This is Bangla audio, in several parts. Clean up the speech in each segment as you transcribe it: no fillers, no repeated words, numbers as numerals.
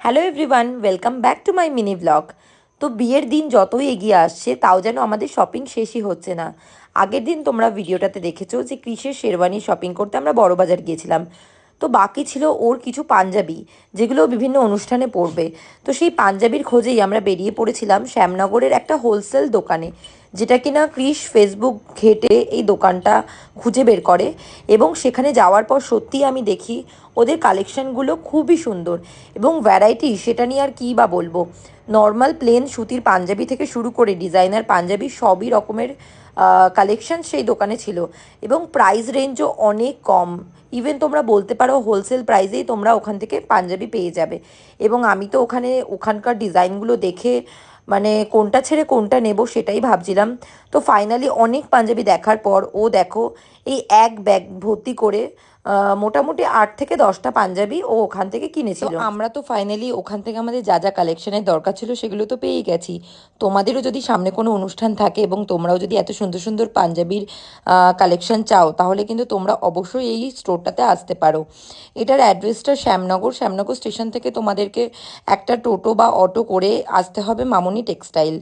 Hello everyone, welcome back to my mini blog. তো বিয়ের দিন যতই এগিয়ে আসছে তাও যেন আমাদের শপিং শেষই হচ্ছে না। আগের দিন তোমরা ভিডিওটাতে দেখেছো যে ক্রিসের শেরওয়ানি শপিং করতে আমরা বড়বাজার গিয়েছিলাম। তো বাকি ছিল ওর কিছু পাঞ্জাবি, যেগুলো বিভিন্ন অনুষ্ঠানে পরবে। তো সেই পাঞ্জাবির খোঁজেই আমরা বেরিয়ে পড়েছিলাম শ্যামনগরের একটা হোলসেল দোকানে, যেটা কিনা ক্রিস ফেসবুক ঘেটে এই দোকানটা খুঁজে বের করে। এবং সেখানে যাওয়ার পর সত্যিই আমি দেখি ওদের কালেকশানগুলো খুবই সুন্দর এবং ভ্যারাইটি সেটা নিয়ে আর কী বা বলবো। নর্মাল প্লেন সুতির পাঞ্জাবি থেকে শুরু করে ডিজাইনার পাঞ্জাবি সবই রকমের কালেকশন সেই দোকানে ছিল। এবং প্রাইস রেঞ্জও অনেক কম, ইভেন তোমরা বলতে পারো হোলসেল প্রাইসেই তোমরা ওখান থেকে পাঞ্জাবি পেয়ে যাবে। এবং আমি তো ওখানকার ডিজাইনগুলো দেখে মানে কোনটা ছেড়ে কোনটা নেব সেটাই ভাবছিলাম। তো ফাইনালি অনেক পাঞ্জাবি দেখার পর ও দেখো এই এক ব্যাগ ভর্তি করে মোটামুটি 8 থেকে 10টা পাঞ্জাবি ও ওখান থেকে কিনেছিল। তো আমরা তো ফাইনালি ওখান থেকে আমাদের যা যা কালেকশনের দরকার ছিল সেগুলো তো পেয়েই গেছি। তোমাদেরও যদি সামনে কোনো অনুষ্ঠান থাকে এবং তোমরাও যদি এত সুন্দর সুন্দর পাঞ্জাবির কালেকশন চাও, তাহলে কিন্তু তোমরা অবশ্যই এই স্টোরটাতে আসতে পারো। এটার অ্যাড্রেসটা শ্যামনগর স্টেশন থেকে তোমাদেরকে একটা টোটো বা অটো করে আসতে হবে মামনি টেক্সটাইল।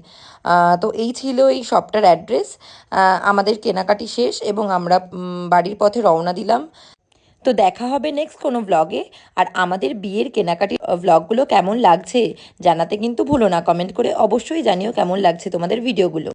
তো এই ছিল এই শপটার অ্যাড্রেস। আমাদের কেনাকাটি শেষ এবং আমরা বাড়ির পথে রওনা দিলাম। তো দেখা হবে নেক্সট কোনো ব্লগে। আর আমাদের বিয়ের কেনাকাটি ব্লগগুলো কেমন লাগছে জানাতে কিন্তু ভুলো না, কমেন্ট করে অবশ্যই জানিও কেমন লাগছে তোমাদের ভিডিওগুলো।